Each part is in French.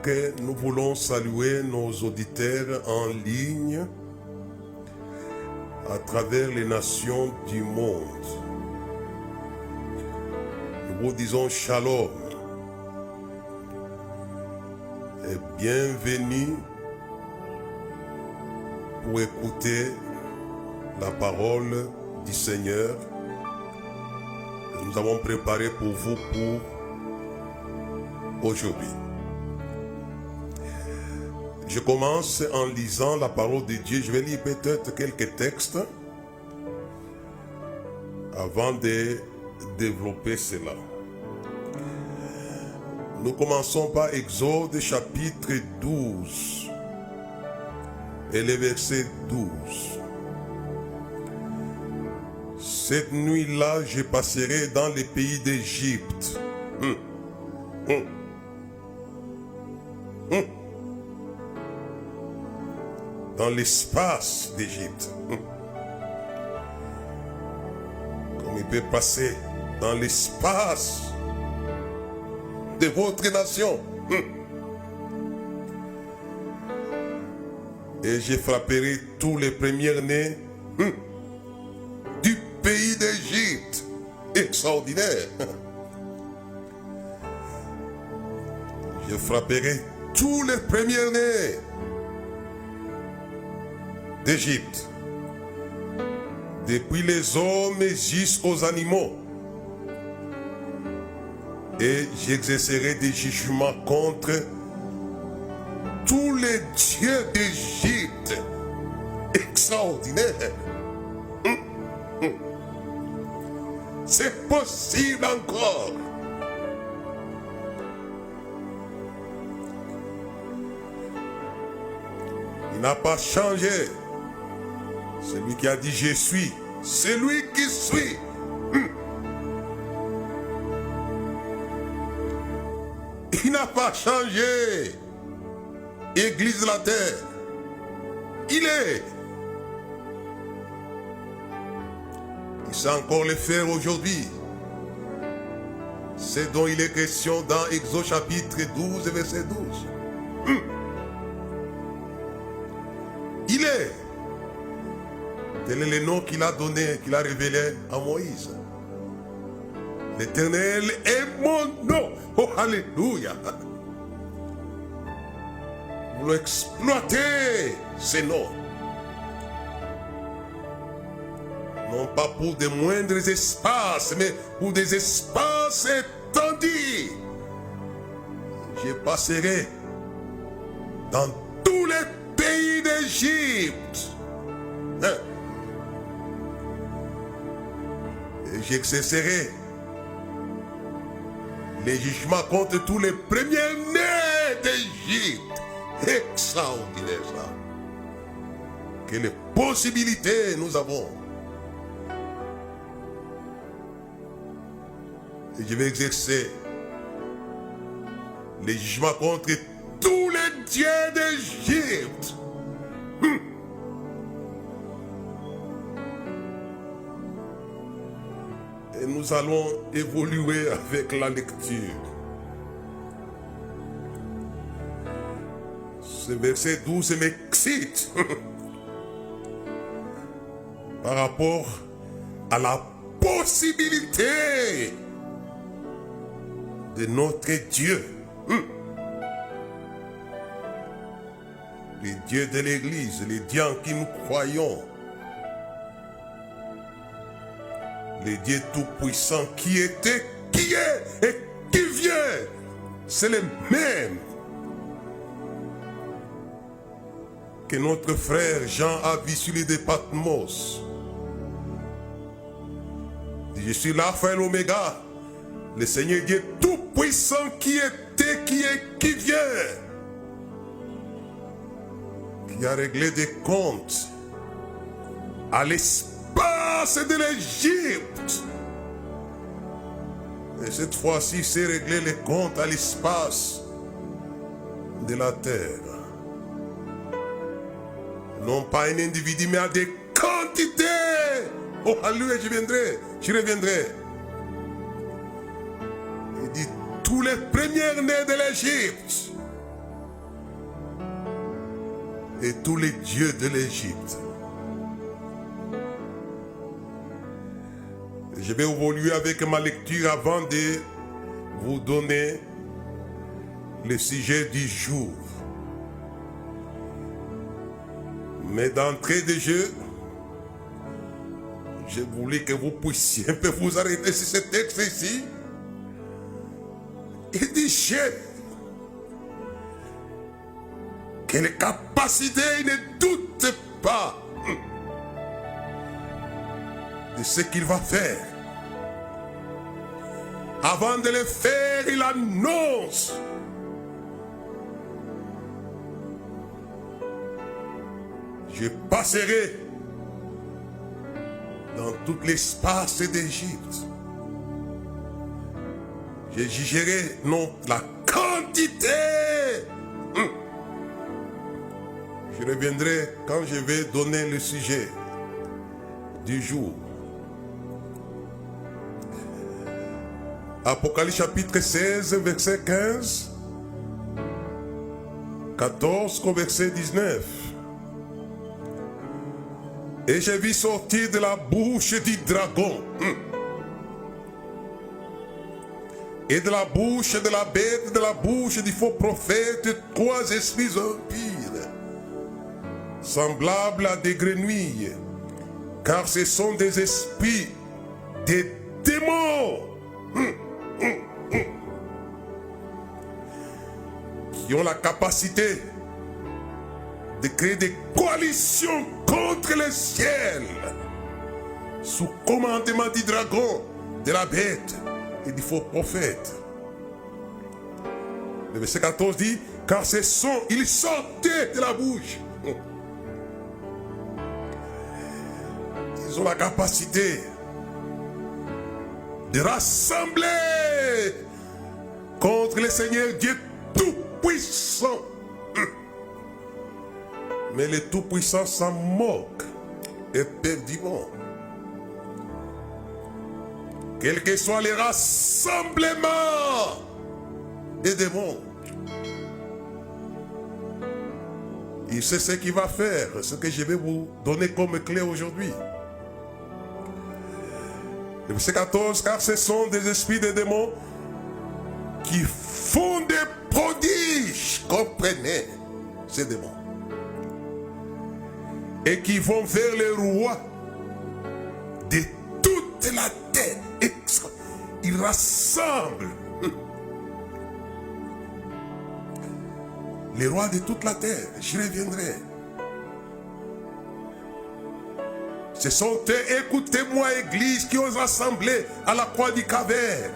Donc, nous voulons saluer nos auditeurs en ligne à travers les nations du monde. Nous vous disons shalom et bienvenue pour écouter la parole du Seigneur que nous avons préparée pour vous pour aujourd'hui. Je commence en lisant la parole de Dieu. Je vais lire peut-être quelques textes avant de développer cela. Nous commençons par Exode chapitre 12 et le verset 12. Cette nuit-là, je passerai dans les pays d'Égypte. Dans l'espace d'Égypte. Comme il peut passer dans l'espace de votre nation. Et je frapperai tous les premiers-nés du pays d'Égypte. Extraordinaire. Je frapperai tous les premiers-nés d'Égypte, depuis les hommes jusqu'aux animaux, et j'exercerai des jugements contre tous les dieux d'Égypte. Extraordinaire. C'est possible encore. Il n'a pas changé. Celui qui a dit je suis, c'est lui qui suis. Il n'a pas changé. Église de la terre. Il est. Il sait encore le faire aujourd'hui. C'est dont il est question dans Exode chapitre 12 verset 12. Il est. Tel est le nom qu'il a donné, qu'il a révélé à Moïse. L'Éternel est mon nom. Oh, alléluia. Vous voulez exploiter ces noms. Non pas pour des moindres espaces, mais pour des espaces étendus. Je passerai dans tous les pays d'Égypte. Et j'exercerai les jugements contre tous les premiers-nés d'Égypte. Extraordinaire ça. Quelles possibilités nous avons. Et je vais exercer les jugements contre tous les dieux d'Égypte. Et nous allons évoluer avec la lecture. Ce verset 12 m'excite par rapport à la possibilité de notre Dieu. Les dieux de l'Église, les dieux en qui nous croyons. Le Dieu Tout-Puissant qui était, qui est et qui vient, c'est le même que notre frère Jean a vu sur l'île de Patmos. Je suis l'Alpha et l'Oméga, le Seigneur Dieu Tout-Puissant qui était, qui est, qui vient, qui a réglé des comptes à l'espace de l'Égypte. Et cette fois-ci, c'est régler les comptes à l'espace de la terre. Non pas un individu, mais à des quantités. Oh, alléluia, je reviendrai. Il dit, tous les premiers-nés de l'Égypte, et tous les dieux de l'Égypte. Je vais évoluer avec ma lecture avant de vous donner le sujet du jour. Mais d'entrée de jeu, je voulais que vous puissiez un peu vous arrêter sur ce texte ici. Il dit chef, quelle capacité, il ne doute pas de ce qu'il va faire. Avant de le faire, il annonce. Je passerai dans tout l'espace d'Égypte. Je jugerai non la quantité. Je reviendrai quand je vais donner le sujet du jour. Apocalypse chapitre 16, verset 15, 14 au verset 19. Et j'ai vu sortir de la bouche du dragon et de la bouche de la bête, de la bouche du faux prophète, 3 esprits impies, semblables à des grenouilles, car ce sont des esprits, des démons, qui ont la capacité de créer des coalitions contre le ciel, sous commandement du dragon, de la bête et du faux prophète. Le verset 14 dit, car ce sont, ils sortaient de la bouche. Ils ont la capacité de rassembler contre le Seigneur Dieu Tout-Puissant. Mais le Tout-Puissant s'en moque éperdument. Quel que soit les rassemblements des démons, il sait ce qu'il va faire, ce que je vais vous donner comme clé aujourd'hui. Le verset 14, car ce sont des esprits de démons qui font des prodiges, comprenez, ces démons, et qui vont vers les rois de toute la terre. Ils rassemblent les rois de toute la terre. Je reviendrai. Ce sont eux, écoutez-moi, Église, qui ont rassemblé à la croix du Calvaire.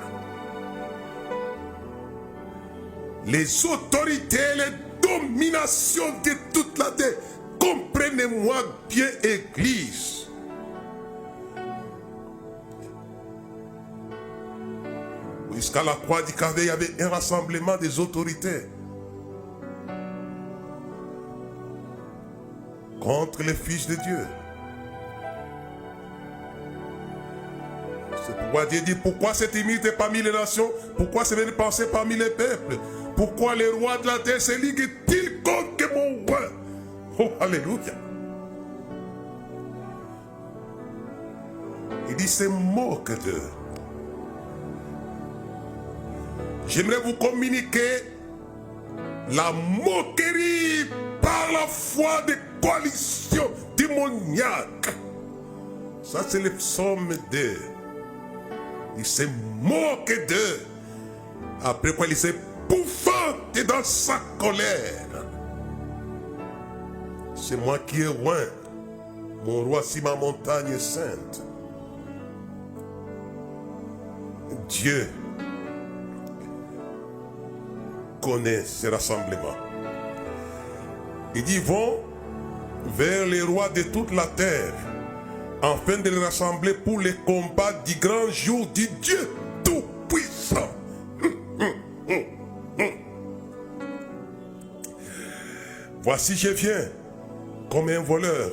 Les autorités, les dominations de toute la terre. Comprenez-moi bien, Église. Jusqu'à la croix du Calvaire, il y avait un rassemblement des autorités contre les fils de Dieu. C'est pourquoi Dieu dit, pourquoi cette immunité parmi les nations? Pourquoi se venir penser parmi les peuples? Pourquoi les rois de la terre se liguent-ils contre mon roi? Oh, alléluia. Il dit, c'est moque d'eux. J'aimerais vous communiquer la moquerie par la foi des coalitions démoniaques. Ça, c'est le psaume 2. Il se moque d'eux. Après quoi, il s'épouvante dans sa colère. C'est moi qui ai roi, mon roi, si ma montagne est sainte. Dieu connaît ces rassemblements. Il dit, vont vers les rois de toute la terre, afin de les rassembler pour les combats du grand jour du Dieu Tout-Puissant. Voici, je viens comme un voleur.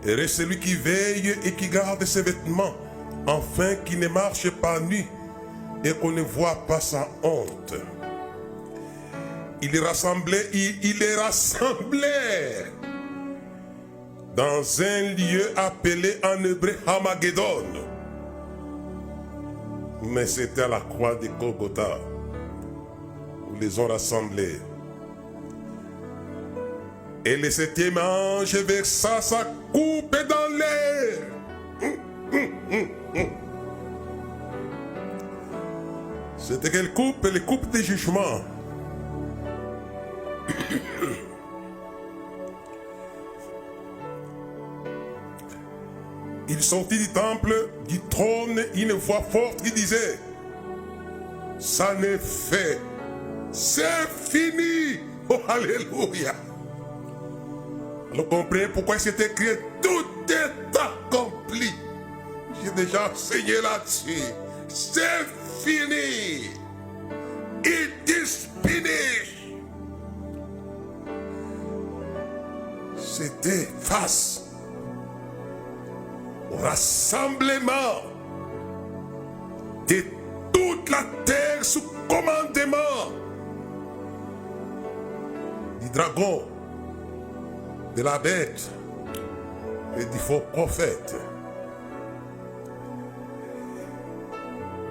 Heureux celui qui veille et qui garde ses vêtements, afin qu'il ne marche pas nu et qu'on ne voit pas sa honte. ils les rassemblèrent dans un lieu appelé en hébreu Hamagedon. Mais c'était à la croix de Golgotha où ils les ont rassemblés. Et le septième ange versa sa coupe dans l'air. C'était quelle coupe? Les coupes de jugement. Il sortit du temple, du trône, une voix forte qui disait: ça n'est fait, c'est fini. Oh, alléluia. Alors comprenez pourquoi c'est écrit: tout est accompli. J'ai déjà enseigné là-dessus. C'est fini. It is finished. C'était face au rassemblement de toute la terre sous commandement du dragon, de la bête et du faux prophète.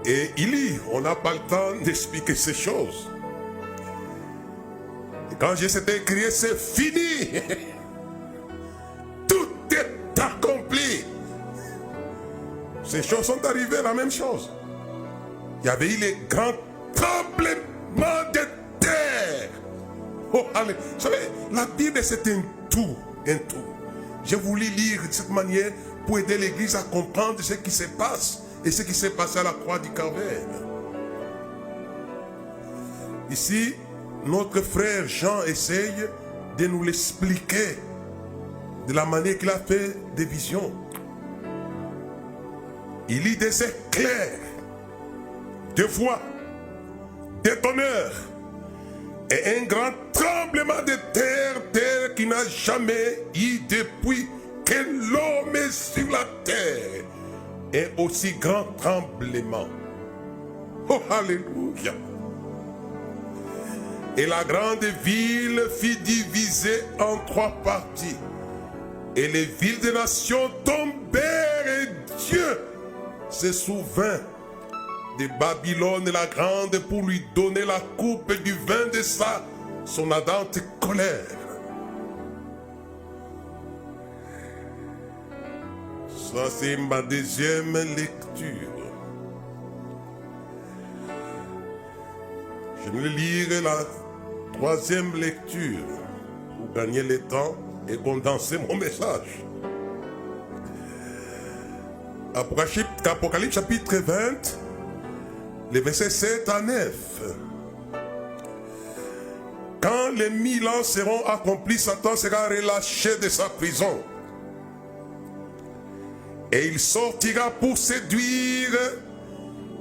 Et on n'a pas le temps d'expliquer ces choses. Et quand j'ai c'était écrit, c'est fini. Tout est accompli. Ces choses sont arrivées, la même chose. Il y avait eu les grands tremblements de terre. Oh, allez. Vous savez, la Bible c'est un tout, un tout. J'ai voulu lire de cette manière pour aider l'Église à comprendre ce qui se passe et ce qui s'est passé à la croix du Calvaire. Ici, notre frère Jean essaye de nous l'expliquer de la manière qu'il a fait des visions. Il lit des éclairs, des voix, des tonnerres et un grand tremblement de terre qui n'a jamais eu depuis que l'homme est sur la terre. Et aussi grand tremblement. Oh, alléluia. Et la grande ville fut divisée en 3 parties. Et les villes des nations tombèrent et Dieu se souvint de Babylone la grande pour lui donner la coupe du vin de son ardente colère. Ça, c'est ma deuxième lecture. Je vais lire la troisième lecture pour gagner le temps et condenser mon message. Apocalypse chapitre 20, les versets 7 à 9. Quand les 1000 ans seront accomplis, Satan sera relâché de sa prison. Et il sortira pour séduire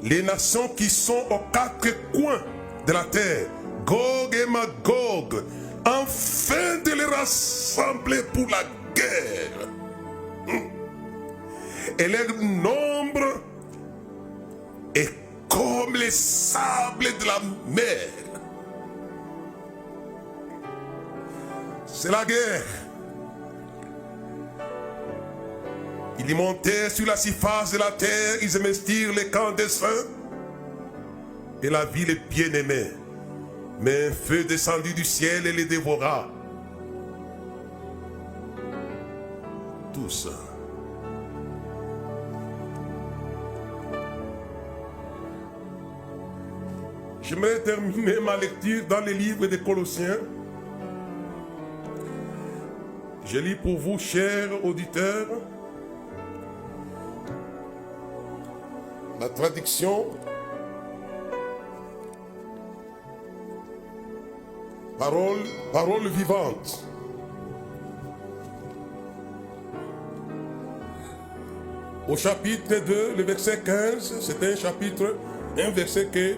les nations qui sont aux 4 coins de la terre, Gog et Magog, afin de les rassembler pour la guerre. Et leur nombre est comme les sables de la mer. C'est la guerre. Ils montèrent sur la surface de la terre, ils investirent les camps des saints et la ville est bien-aimée. Mais un feu descendit du ciel et les dévora. Tous. J'aimerais terminer ma lecture dans les livres des Colossiens. Je lis pour vous, chers auditeurs, la traduction parole vivante. Au chapitre 2, le verset 15, c'est un verset que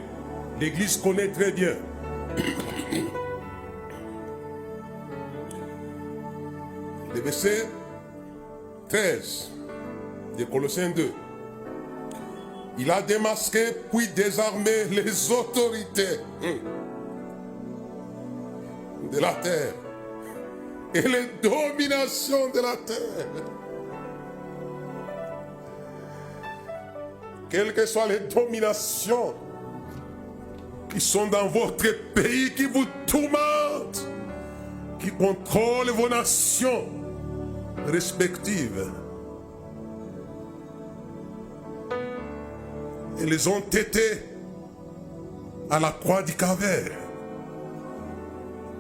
l'Église connaît très bien. Le verset 13 de Colossiens 2. Il a démasqué puis désarmé les autorités de la terre et les dominations de la terre. Quelles que soient les dominations qui sont dans votre pays, qui vous tourmentent, qui contrôlent vos nations respectives. Elles ont été à la croix du Calvaire.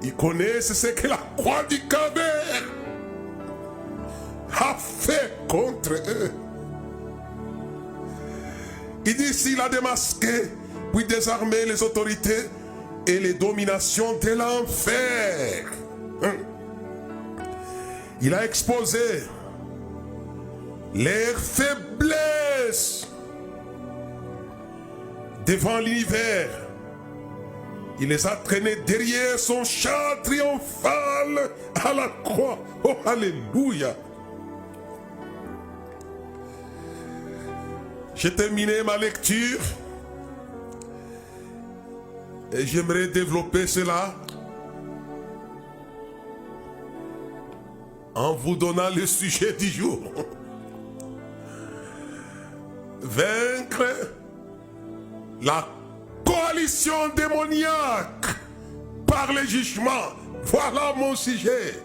Ils connaissent ce que la croix du Calvaire a fait contre eux. Il dit s'il a démasqué, puis désarmé les autorités et les dominations de l'enfer. Il a exposé leurs faiblesses devant l'univers. Il les a traînés derrière son char triomphal à la croix. Oh, alléluia. J'ai terminé ma lecture et j'aimerais développer cela en vous donnant le sujet du jour. Vaincre la coalition démoniaque par le jugement. Voilà mon sujet.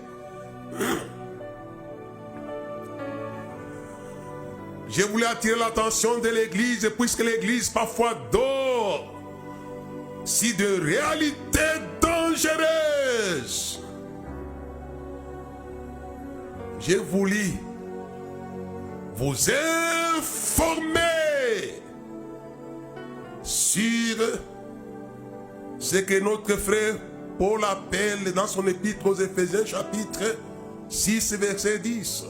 Je voulais attirer l'attention de l'Église, puisque l'Église parfois dort si de réalités dangereuses. J'ai voulu vous informer sur ce que notre frère Paul appelle dans son épître aux Éphésiens chapitre 6 verset 10.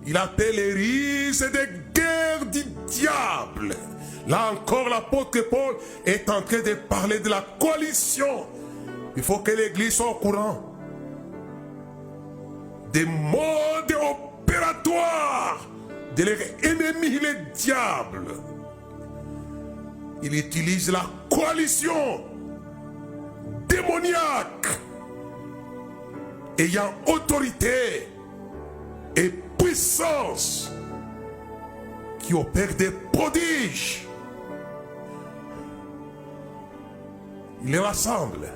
Il appelle les risques des guerres du diable. Là encore, l'apôtre Paul est en train de parler de la coalition. Il faut que l'Église soit au courant des modes opératoires de leur ennemi, le diable. Il utilise la coalition démoniaque ayant autorité et puissance qui opère des prodiges. Il les rassemble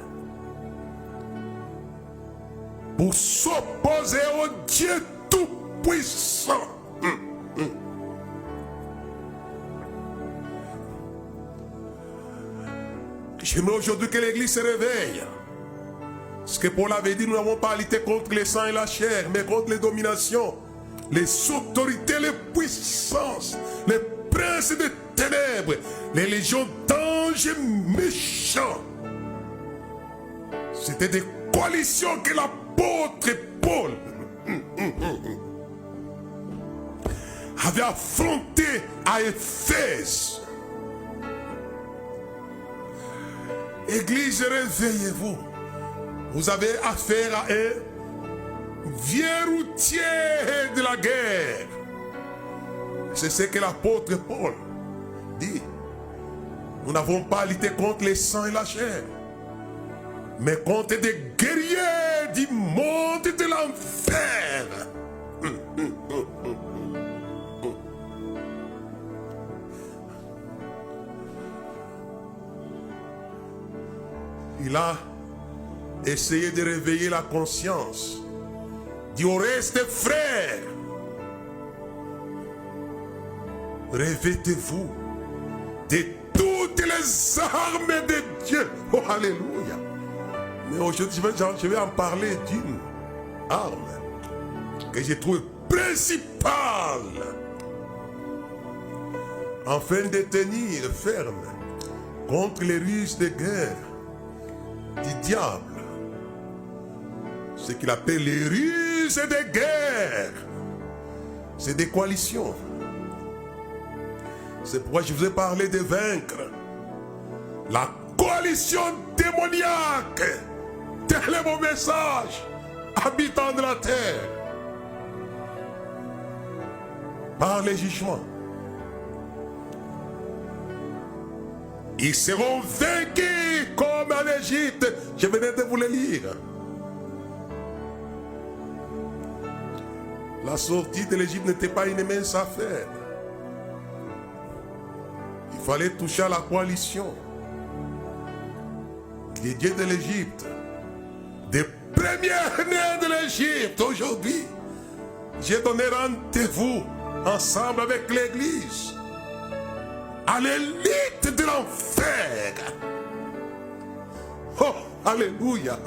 pour s'opposer au Dieu tout-puissant. J'aimerais aujourd'hui que l'Église se réveille. Ce que Paul avait dit, nous n'avons pas à lutter contre le sang et la chair, mais contre les dominations, les autorités, les puissances, les princes des ténèbres, les légions d'anges méchants. C'était des coalitions que l'apôtre Paul avait affrontées à Éphèse. Église, réveillez-vous. Vous avez affaire à un vieux routier de la guerre. C'est ce que l'apôtre Paul dit. Nous n'avons pas à lutter contre les sangs et la chair, mais contre des guerriers du monde de l'enfer. Il a essayé de réveiller la conscience du reste, frères. Revêtez-vous de toutes les armes de Dieu. Oh, alléluia. Mais aujourd'hui, je vais en parler d'une arme que je trouve principale afin de tenir ferme contre les ruses de guerre du diable. Ce qu'il appelle les ruses de guerre, c'est des coalitions. C'est pourquoi je vous ai parlé de vaincre la coalition démoniaque. Tel est mon message, habitants de la terre, par les jugements. Ils seront vaincus comme en Égypte. Je venais de vous le lire. La sortie de l'Égypte n'était pas une mince affaire. Il fallait toucher à la coalition. Les dieux de l'Égypte, des premiers-nés de l'Égypte, aujourd'hui, j'ai donné rendez-vous ensemble avec l'Église à l'élite de l'enfer. Oh, alléluia.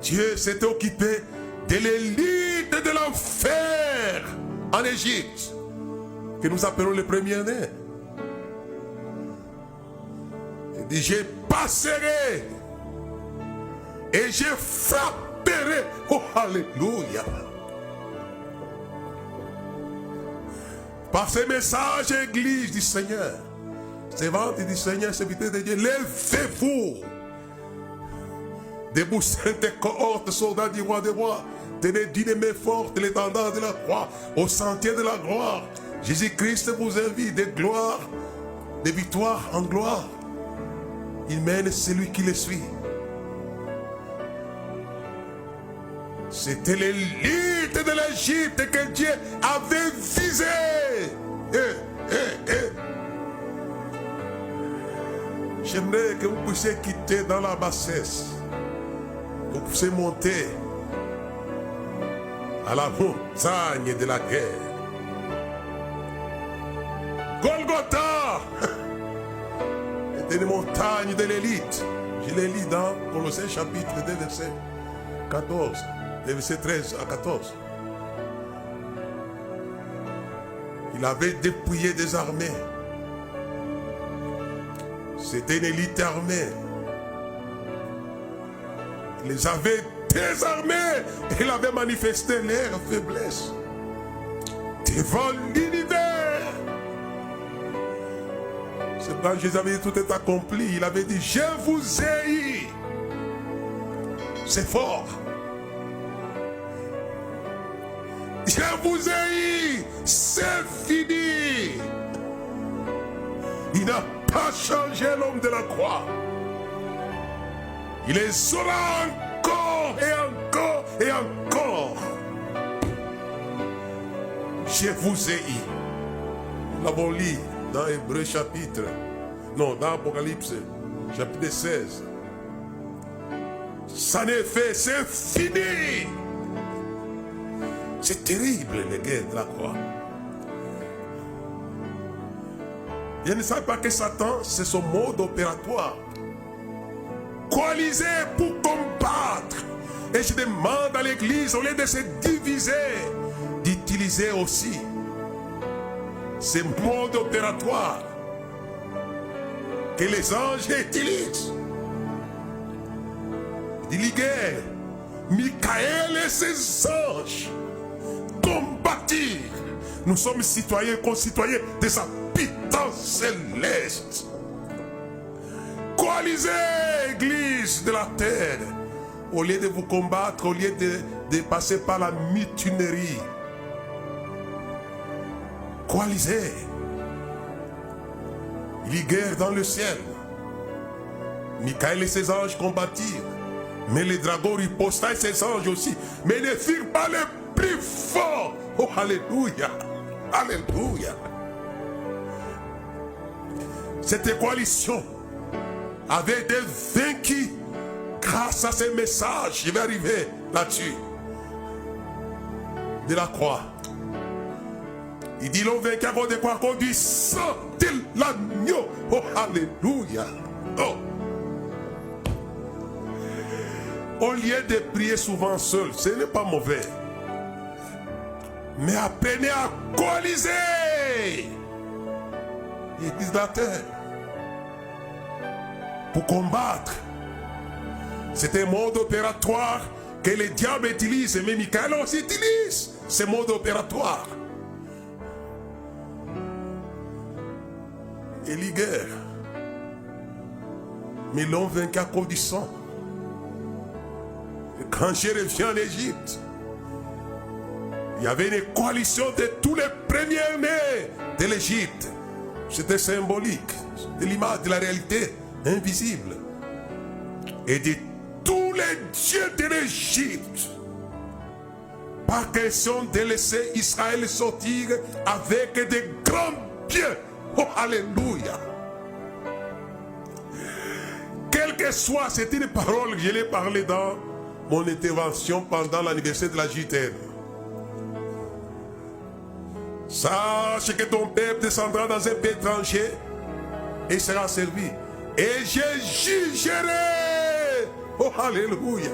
Dieu s'était occupé de l'élite de l'enfer en Égypte, que nous appelons les premiers-nés. Il dit, je passerai et je frapperai. Oh, alléluia. Par ce message, Église du Seigneur, servante du Seigneur, serviteur de Dieu, levez-vous. Debout, sainte cohorte, soldats du roi des rois, tenez d'une main forte l'étendard de la croix, au sentier de la gloire. Jésus-Christ vous invite de gloire, de victoire en gloire. Il mène celui qui le suit. C'était l'élite de l'Égypte que Dieu avait visé. J'aimerais que vous puissiez quitter dans la bassesse, que vous puissiez monter à la montagne de la guerre. Golgotha était une montagne de l'élite. Je l'ai lu dans Colossiens chapitre 2 verset 14, verset 13 à 14. Il avait dépouillé des armées. C'était une élite armée. Il les avait désarmés. Il avait manifesté leur faiblesse devant l'univers. C'est quand Jésus avait dit tout est accompli. Il avait dit je vous ai eu. C'est fort. Je vous ai eu. C'est fini. Il n'a pas changé l'homme de la croix. Il les aura encore et encore et encore. Je vous ai eu. Nous l'avons lu dans Hébreux chapitre, non, dans Apocalypse chapitre 16. Ça n'est fait, c'est fini. C'est terrible les guerres de la croix. Je ne savais pas que Satan, c'est son mode opératoire. Coaliser pour combattre. Et je demande à l'Église, au lieu de se diviser, d'utiliser aussi ces modes opératoires que les anges utilisent. Il dit guerre, Michael et ses anges combattirent. Nous sommes citoyens, concitoyens de sa puissance céleste. Coalisez, Église de la terre, au lieu de vous combattre, au lieu de passer par la mutinerie. Coalisez. Il y eut guerre dans le ciel. Michael et ses anges combattirent. Mais les dragons riposta et ses anges aussi. Mais ne firent pas les plus forts. Oh, alléluia. Alléluia. Cette coalition avait été vaincue grâce à ces messages. Je vais arriver là-dessus. De la croix. Il dit l'homme vaincu avant de quoi conduit sang de l'agneau. Oh, alléluia. Oh. Au lieu de prier souvent seul, ce n'est pas mauvais. Mais apprenez à coaliser. L'Église de la terre. Pour combattre. C'est un mode opératoire que les diables utilisent. Mais Michael aussi utilise ce mode opératoire. Et les guerres. Mais l'homme vaincu à cause du sang. Et quand je reviens en Égypte, Il y avait une coalition de tous les premiers-nés de l'Égypte. C'était symbolique de l'image de la réalité invisible. Et de tous les dieux de l'Égypte. Pas question de laisser Israël sortir avec de grands biens. Oh, alléluia. Quelle que soit, c'est une parole que je l'ai parlé dans mon intervention pendant l'anniversaire de la JTN. Sache que ton peuple descendra dans un pays étranger et sera servi. Et je jugerai. Oh, alléluia.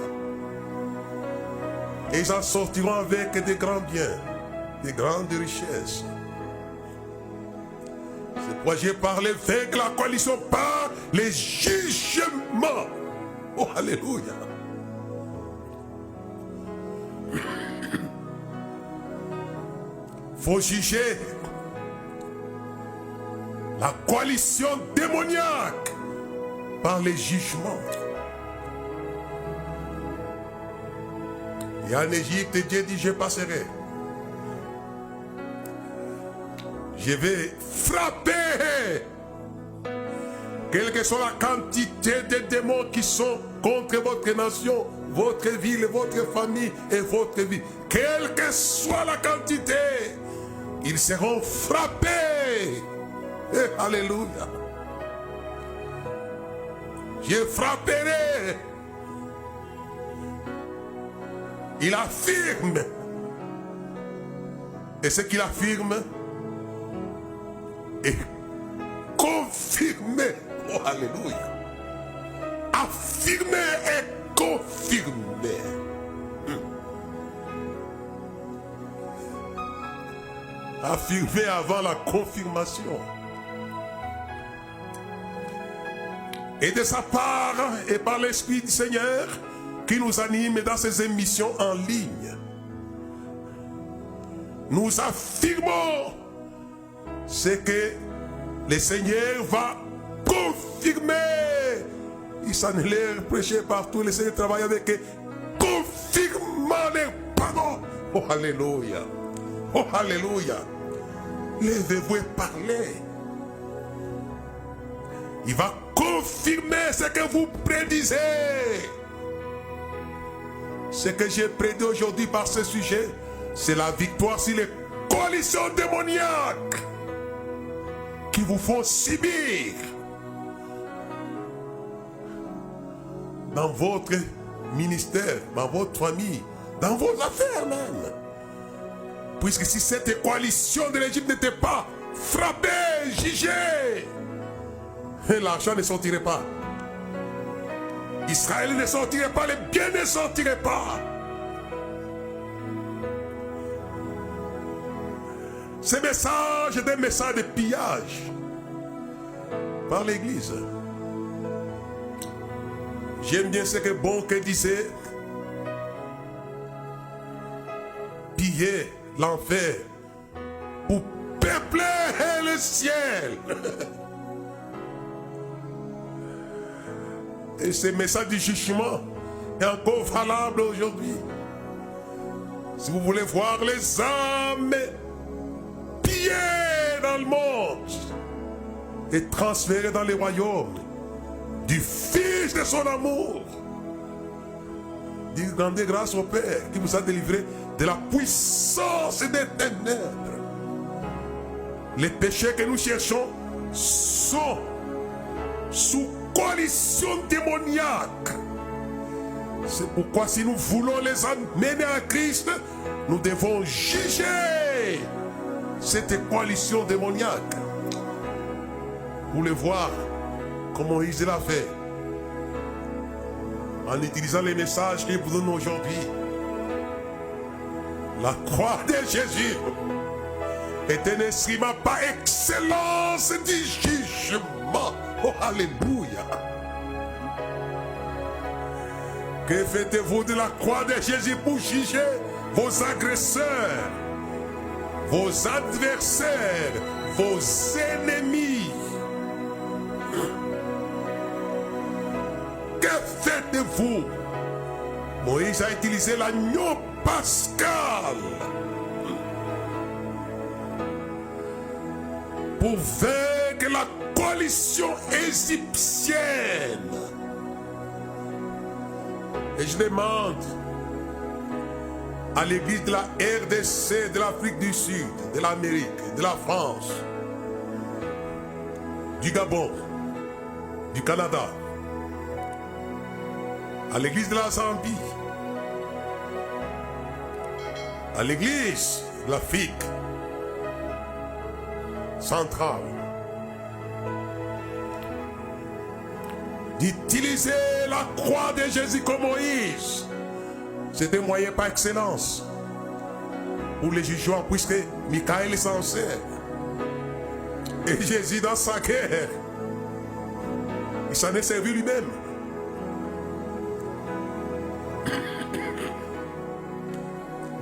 Et ils en sortiront avec de grands biens, de grandes richesses. C'est pourquoi j'ai parlé avec la coalition par les jugements. Oh, alléluia. Faut juger la coalition démoniaque par les jugements. Et en Égypte, Dieu dit, je passerai. Je vais frapper. Quelle que soit la quantité de démons qui sont contre votre nation, votre ville, votre famille et votre vie. Quelle que soit la quantité, ils seront frappés. Et alléluia. Je frapperai. Il affirme. Et ce qu'il affirme est confirmé. Oh, alléluia. Affirmé et confirmé. Affirmé avant la confirmation. Et de sa part et par l'Esprit du Seigneur qui nous anime dans ces émissions en ligne, nous affirmons ce que le Seigneur va confirmer. Il s'en est prêché partout, le Seigneur travaille avec eux, confirmant les paroles. Oh, alléluia. Oh, alléluia. Levez-vous et parlez. Il va confirmer ce que vous prédisez. Ce que j'ai prédit aujourd'hui par ce sujet, c'est la victoire sur les coalitions démoniaques qui vous font subir dans votre ministère, dans votre famille, dans vos affaires même. Puisque si cette coalition de l'Égypte n'était pas frappée, jugée, l'argent ne sortirait pas. Israël ne sortirait pas, les biens ne sortiraient pas. Ce message est un message de pillage par l'Église. J'aime bien ce que Bonke disait. Piller l'enfer pour peupler le ciel. Et ce message du jugement est encore valable aujourd'hui. Si vous voulez voir les âmes pillées dans le monde et transférées dans les royaumes du Fils de son amour, dites rendez grâce au Père qui vous a délivré de la puissance des ténèbres. Les péchés que nous cherchons sont sous coalition démoniaque. C'est pourquoi si nous voulons les amener à Christ, nous devons juger cette coalition démoniaque. Vous voulez voir comment Moïse l'a fait en utilisant les messages qu'il vous donne aujourd'hui. La croix de Jésus est un instrument par excellence du jugement. Oh, alléluia. Que faites-vous de la croix de Jésus pour juger vos agresseurs, vos adversaires, vos ennemis? Que faites-vous? Moïse a utilisé l'agneau pascal pour vaincre la coalition égyptienne. Et je demande à l'église de la RDC, de l'Afrique du Sud, de l'Amérique, de la France, du Gabon, du Canada, à l'église de la Zambie, à l'église de l'Afrique centrale, d'utiliser la croix de Jésus comme Moïse. C'est un moyen par excellence pour les jugements, puisque Michael s'en sert. Et Jésus, dans sa guerre, il s'en est servi lui-même.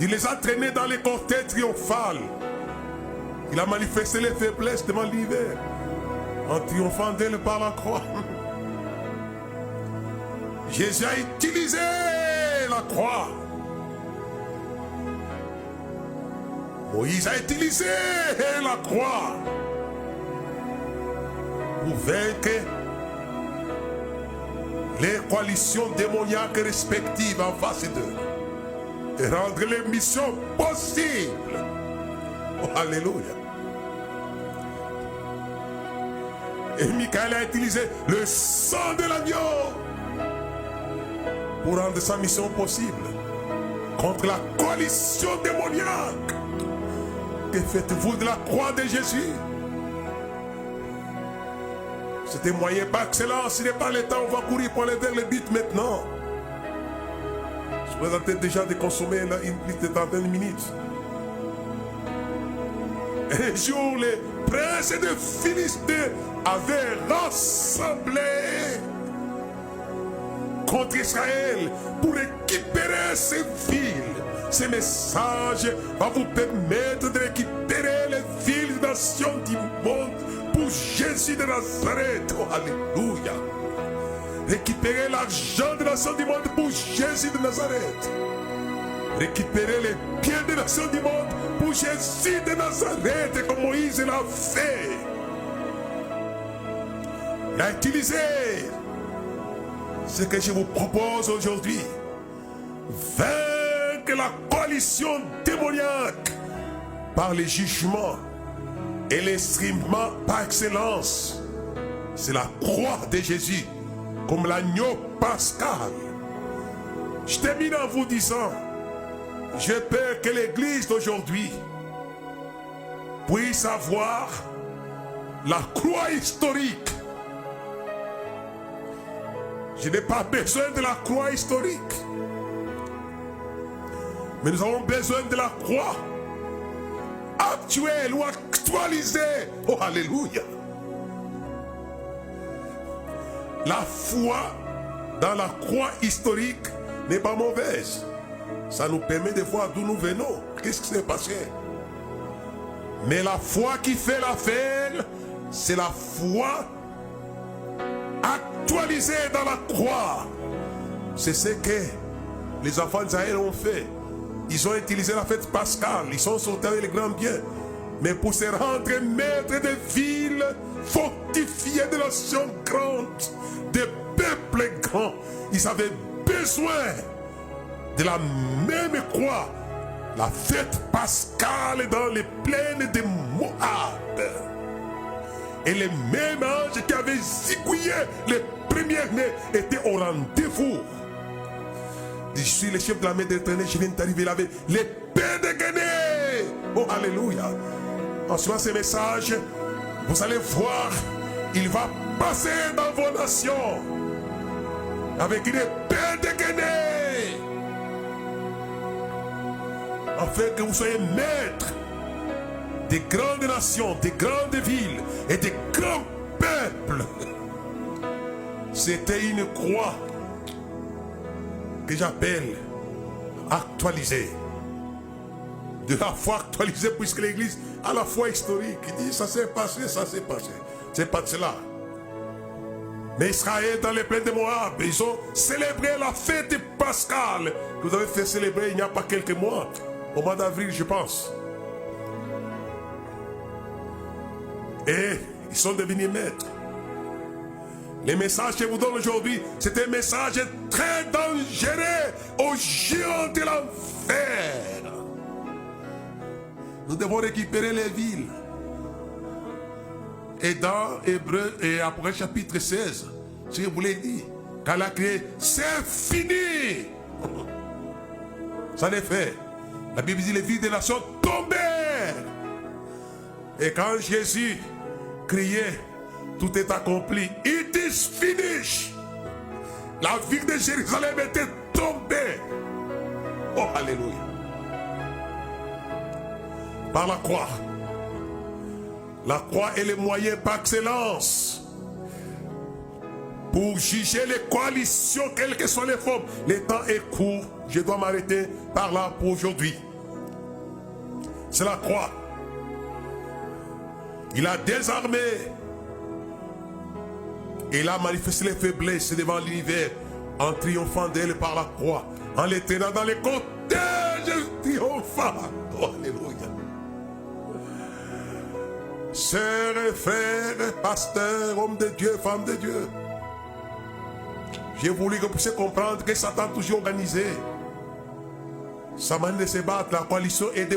Il les a traînés dans les cortèges triomphales. Il a manifesté les faiblesses devant l'hiver, en triomphant d'elle par la croix. Jésus a utilisé la croix. Moïse a utilisé la croix pour vaincre les coalitions démoniaques respectives en face d'eux et rendre les missions possibles. Oh, alléluia. Et Michael a utilisé le sang de l'agneau pour rendre sa mission possible contre la coalition démoniaque. Que faites-vous de la croix de Jésus? C'est un moyen par excellence. Il n'est pas le temps, on va courir pour aller vers le but maintenant. Je suis en train déjà de consommer une liste de 30 minutes. Un jour, les princes de Philistin avaient rassemblé contre Israël pour récupérer ces villes. Ce message va vous permettre de récupérer les villes des nations du monde pour Jésus de Nazareth. Oh, alléluia. Récupérer l'argent des nations du monde pour Jésus de Nazareth. Récupérer les biens des nations du monde pour Jésus de Nazareth, comme Moïse l'a fait. Il a utilisé ce que je vous propose aujourd'hui. Vaincre la coalition démoniaque par les jugements et l'instrument par excellence. C'est la croix de Jésus, comme l'agneau pascal. Je termine en vous disant, j'ai peur que l'église d'aujourd'hui puisse avoir la croix historique. Je n'ai pas besoin de la croix historique. Mais nous avons besoin de la croix actuelle ou actualisée. Oh, alléluia. La foi dans la croix historique n'est pas mauvaise. Ça nous permet de voir d'où nous venons. Qu'est-ce qui s'est passé? Mais la foi qui fait l'affaire, c'est la foi actualisée dans la croix. C'est ce que les enfants d'Israël ont fait. Ils ont utilisé la fête pascale. Ils sont sortis avec les grands biens. Mais pour se rendre maîtres de villes fortifiées, de nations grandes, de peuples grands, ils avaient besoin de la même croix, la fête pascale dans les plaines de Moab. Et les mêmes anges qui avaient zigouillé les premiers-nés étaient au rendez-vous. Je suis le chef de la main de l'Éternel, je viens d'arriver là avec l'épée dégainée. Oh, alléluia. En suivant ces messages, vous allez voir, il va passer dans vos nations avec une épée dégainée, afin que vous soyez maîtres des grandes nations, des grandes villes et des grands peuples. C'était une croix que j'appelle actualisée. De la foi actualisée, puisque l'Église a la foi historique. Il dit, ça s'est passé, ça s'est passé. C'est pas de cela. Mais Israël, dans les plaines de Moab, ils ont célébré la fête pascale que vous avez fait célébrer il n'y a pas quelques mois, au mois d'avril, je pense. Et ils sont devenus maîtres. Les messages que je vous donne aujourd'hui, c'est un message très dangereux aux géants de l'enfer. Nous devons récupérer les villes. Et dans Hébreux et après chapitre 16, je vous l'ai dit, qu'elle a créé, c'est fini. Ça l'est fait. La Bible dit les villes des nations tombèrent. Et quand Jésus criait, tout est accompli. It is finished. La ville de Jérusalem était tombée. Oh, alléluia. Par la croix. La croix est le moyen par excellence pour juger les coalitions, quelles que soient les formes. Le temps est court. Je dois m'arrêter par là pour aujourd'hui. C'est la croix. Il a désarmé. Il a manifesté les faiblesses devant l'univers en triomphant d'elle par la croix, en les tenant dans les cortèges triomphants. Oh, alléluia. Sœurs et frères, pasteurs, hommes de Dieu, femmes de Dieu, j'ai voulu que vous puissiez comprendre que Satan a toujours organisé sa manière de se battre. La coalition est des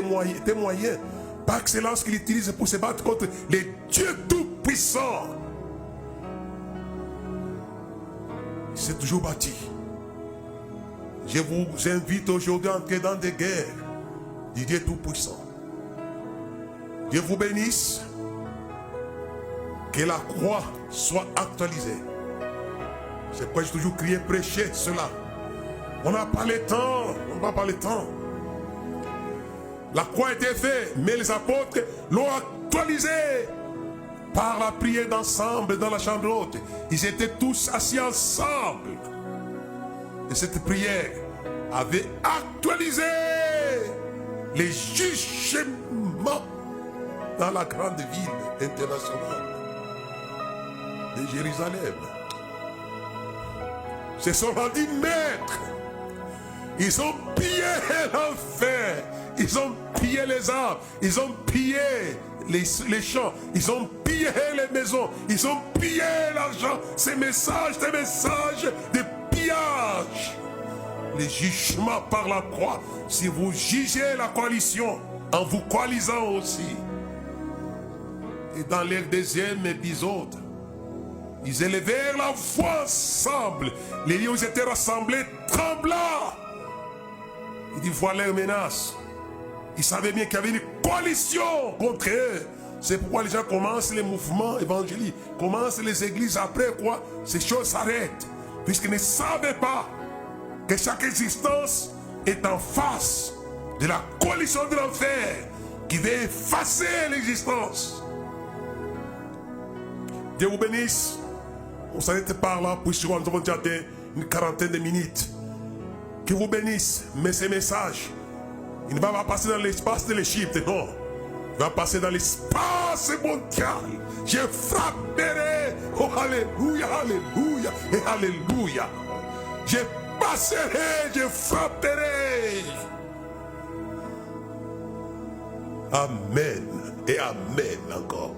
moyens par excellence qu'il utilise pour se battre contre les dieux tout-puissants. Il s'est toujours bâti. Je vous invite aujourd'hui à entrer dans des guerres du Dieu tout-puissant. Dieu vous bénisse. Que la croix soit actualisée. C'est pourquoi j'ai toujours crié, prêcher cela. On n'a pas le temps. On n'a pas le temps. La croix a été faite, mais les apôtres l'ont actualisée par la prière d'ensemble dans la chambre haute. Ils étaient tous assis ensemble. Et cette prière avait actualisé les jugements dans la grande ville internationale de Jérusalem. Se sont rendus maîtres. Ils ont pillé l'enfer. Ils ont pillé les arbres. Ils ont pillé les champs. Ils ont pillé les maisons. Ils ont pillé l'argent. Ces messages, de pillage. Les jugements par la croix. Si vous jugez la coalition en vous coalisant aussi. Et dans leur deuxième épisode, ils élevèrent la voix ensemble. Les lions étaient rassemblés, tremblants. Ils disent, voilà leur menace. Ils savaient bien qu'il y avait une coalition contre eux. C'est pourquoi les gens commencent les mouvements évangéliques, commencent les églises. Après quoi, ces choses s'arrêtent. Puisqu'ils ne savaient pas que chaque existence est en face de la coalition de l'enfer qui veut effacer l'existence. Dieu vous bénisse. On s'arrête par là, puisque nous avons déjà une quarantaine de minutes. Que vous bénisse, mais ces messages, il ne va pas passer dans l'espace de l'Égypte, non. Il va passer dans l'espace mondial. Je frapperai, oh alléluia, alléluia, et alléluia. Je passerai, je frapperai. Amen et amen encore.